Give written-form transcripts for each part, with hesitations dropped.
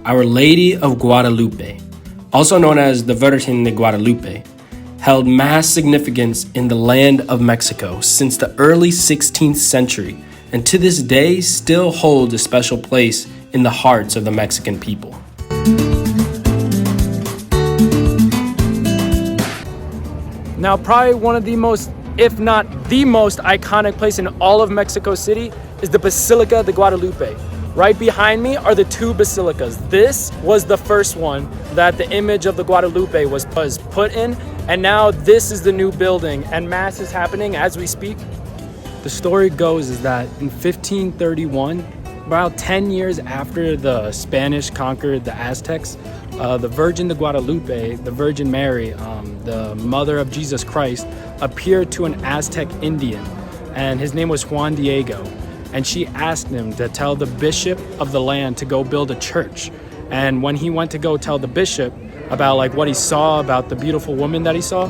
Our Lady of Guadalupe, also known as the Virgin de Guadalupe, held mass significance in the land of Mexico since the early 16th century, and to this day still holds a special place in the hearts of the Mexican people. Now, probably one of the most, if not the most iconic place in all of Mexico City is the Basilica de Guadalupe. Right behind me are the two basilicas. This was the first one that the image of the Guadalupe was put in, and now this is the new building, and mass is happening as we speak. The story goes is that in 1531, about 10 years after the Spanish conquered the Aztecs, the Virgin de Guadalupe, the Virgin Mary, the mother of Jesus Christ, appeared to an Aztec Indian, and his name was Juan Diego. And she asked him to tell the bishop of the land to go build a church. And when he went to go tell the bishop about like what he saw, about the beautiful woman that he saw,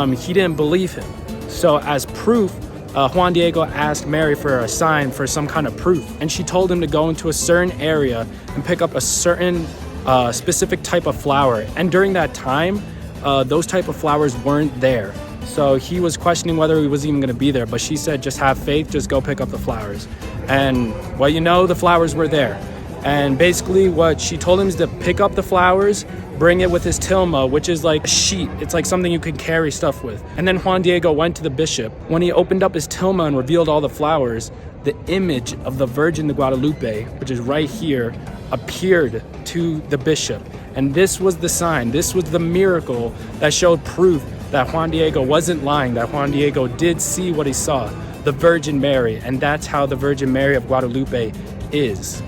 he didn't believe him. So as proof, Juan Diego asked Mary for a sign, for some kind of proof. And she told him to go into a certain area and pick up a certain specific type of flower. And during that time, those type of flowers weren't there. So he was questioning whether he was even going to be there, but she said, just have faith, just go pick up the flowers. And well, you know, the flowers were there. And basically what she told him is to pick up the flowers, bring it with his tilma, which is like a sheet. It's like something you can carry stuff with. And then Juan Diego went to the bishop. When he opened up his tilma and revealed all the flowers, the image of the Virgin de Guadalupe, which is right here, appeared to the bishop. And this was the sign, this was the miracle that showed proof that Juan Diego wasn't lying, that Juan Diego did see what he saw, the Virgin Mary, and that's how the Virgin Mary of Guadalupe is.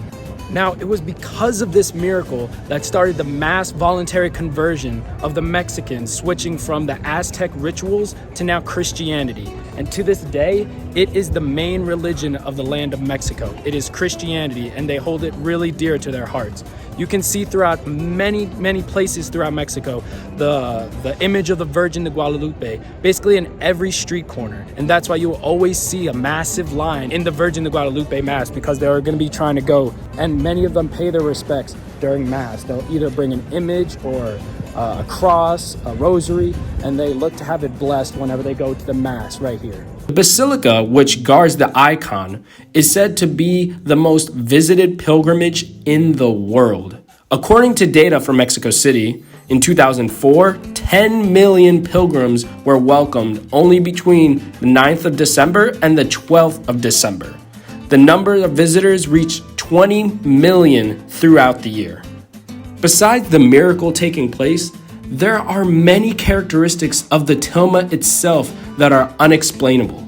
Now, it was because of this miracle that started the mass voluntary conversion of the Mexicans, switching from the Aztec rituals to now Christianity. And to this day, it is the main religion of the land of Mexico. It is Christianity, and they hold it really dear to their hearts. You can see throughout many places throughout Mexico the image of the Virgin de Guadalupe, basically in every street corner. And that's why you will always see a massive line in the Virgin de Guadalupe Mass, because they are going to be trying to go, and many of them pay their respects during Mass. They'll either bring an image or a cross, a rosary, and they look to have it blessed whenever they go to the Mass right here. The Basilica, which guards the icon, is said to be the most visited pilgrimage in the world. According to data from Mexico City, in 2004, 10 million pilgrims were welcomed only between the 9th of December and the 12th of December. The number of visitors reached 20 million throughout the year. Besides the miracle taking place, there are many characteristics of the tilma itself that are unexplainable.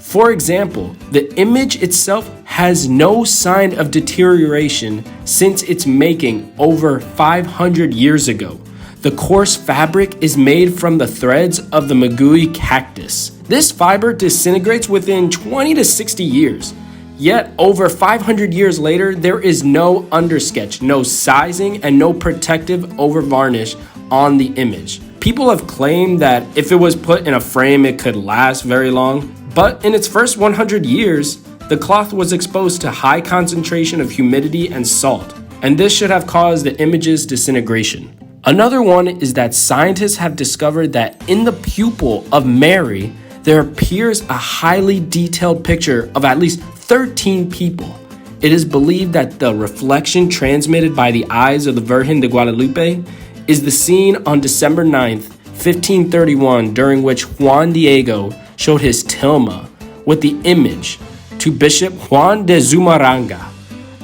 For example, the image itself has no sign of deterioration since its making over 500 years ago. The coarse fabric is made from the threads of the maguey cactus. This fiber disintegrates within 20 to 60 years. Yet, over 500 years later, there is no undersketch, no sizing, and no protective over varnish on the image. People have claimed that if it was put in a frame, it could last very long. But in its first 100 years, the cloth was exposed to high concentration of humidity and salt, and this should have caused the image's disintegration. Another one is that scientists have discovered that in the pupil of Mary, there appears a highly detailed picture of at least 13 people. It is believed that the reflection transmitted by the eyes of the Virgin de Guadalupe is the scene on December 9th, 1531, during which Juan Diego showed his tilma with the image to Bishop Juan de Zumarraga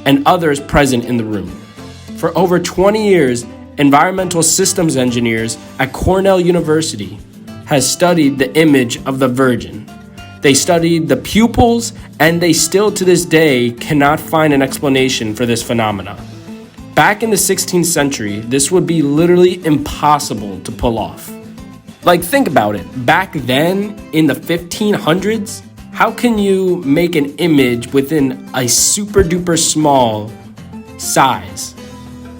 and others present in the room. For over 20 years, environmental systems engineers at Cornell University has studied the image of the Virgin. They studied the pupils, and they still to this day cannot find an explanation for this phenomena. Back in the 16th century, this would be literally impossible to pull off. Like, think about it. Back then, in the 1500s, how can you make an image within a super duper small size?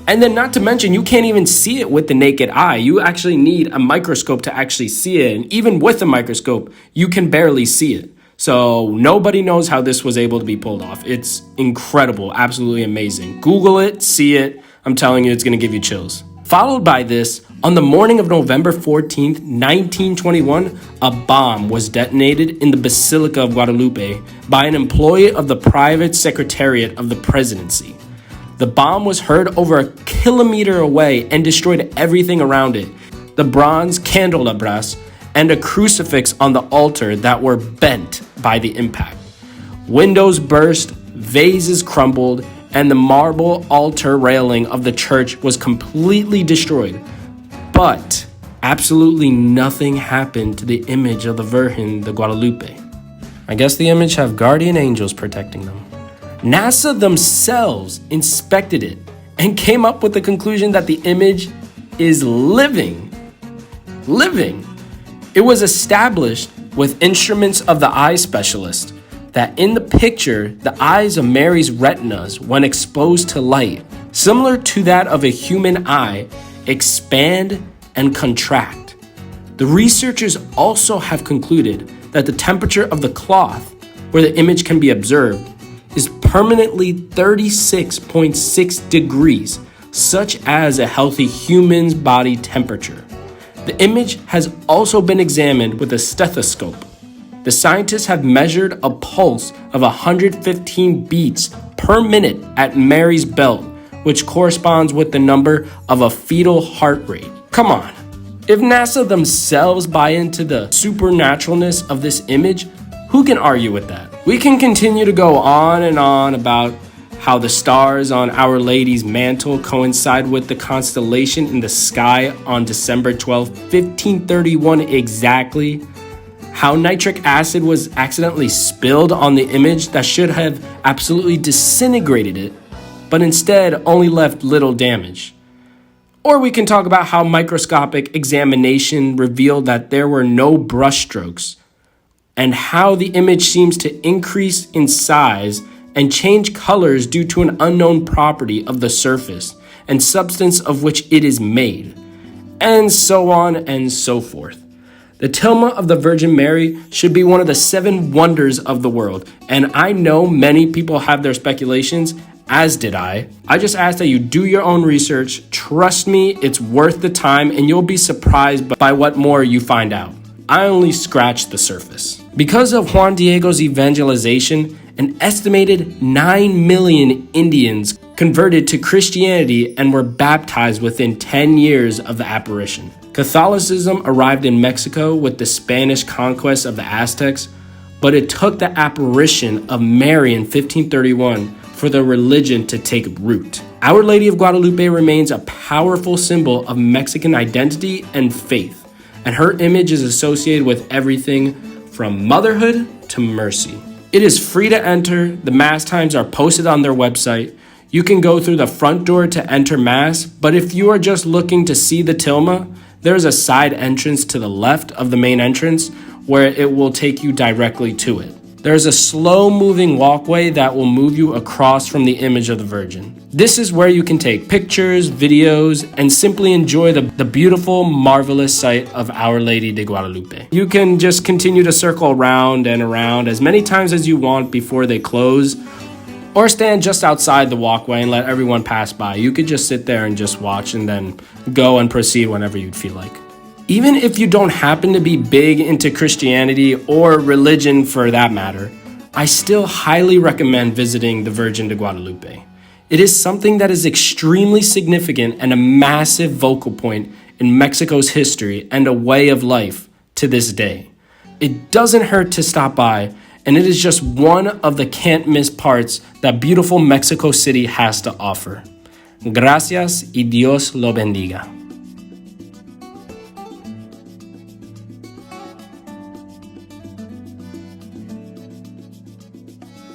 And then not to mention, you can't even see it with the naked eye. You actually need a microscope to actually see it. And even with a microscope, you can barely see it. So nobody knows how this was able to be pulled off. It's incredible, absolutely amazing. Google it, see it. I'm telling you, it's going to give you chills. Followed by this, on the morning of November 14th, 1921, a bomb was detonated in the Basilica of Guadalupe by an employee of the private secretariat of the presidency. The bomb was heard over a kilometer away and destroyed everything around it. The bronze candelabras and a crucifix on the altar that were bent by the impact. Windows burst, vases crumbled, and the marble altar railing of the church was completely destroyed. But absolutely nothing happened to the image of the Virgin de Guadalupe. I guess the image have guardian angels protecting them. NASA themselves inspected it and came up with the conclusion that the image is living. It was established with instruments of the eye specialist that in the picture, the eyes of Mary's retinas, when exposed to light, similar to that of a human eye, expand and contract. The researchers also have concluded that the temperature of the cloth where the image can be observed is permanently 36.6 degrees, such as a healthy human's body temperature. The image has also been examined with a stethoscope. The scientists have measured a pulse of 115 beats per minute at Mary's belt, which corresponds with the number of a fetal heart rate. Come on. If NASA themselves buy into the supernaturalness of this image, who can argue with that? We can continue to go on and on about how the stars on Our Lady's mantle coincide with the constellation in the sky on December 12, 1531 exactly, how nitric acid was accidentally spilled on the image that should have absolutely disintegrated it, but instead only left little damage. Or we can talk about how microscopic examination revealed that there were no brushstrokes, and how the image seems to increase in size and change colors due to an unknown property of the surface and substance of which it is made, and so on and so forth. The Tilma of the Virgin Mary should be one of the 7 wonders of the world, and I know many people have their speculations, as did I. I just ask that you do your own research. Trust me, it's worth the time, and you'll be surprised by what more you find out. I only scratched the surface. Because of Juan Diego's evangelization, an estimated 9 million Indians converted to Christianity and were baptized within 10 years of the apparition. Catholicism arrived in Mexico with the Spanish conquest of the Aztecs, but it took the apparition of Marian in 1531 for the religion to take root. Our Lady of Guadalupe remains a powerful symbol of Mexican identity and faith, and her image is associated with everything from motherhood to mercy. It is free to enter. The Mass times are posted on their website. You can go through the front door to enter Mass, but if you are just looking to see the Tilma, there's a side entrance to the left of the main entrance where it will take you directly to it. There's a slow-moving walkway that will move you across from the image of the Virgin. This is where you can take pictures, videos, and simply enjoy the beautiful, marvelous sight of Our Lady de Guadalupe. You can just continue to circle around and around as many times as you want before they close, or stand just outside the walkway and let everyone pass by. You could just sit there and just watch and then go and proceed whenever you'd feel like. Even if you don't happen to be big into Christianity or religion for that matter, I still highly recommend visiting the Virgin de Guadalupe. It is something that is extremely significant and a massive focal point in Mexico's history and a way of life to this day. It doesn't hurt to stop by, and it is just one of the can't-miss parts that beautiful Mexico City has to offer. Gracias y Dios lo bendiga.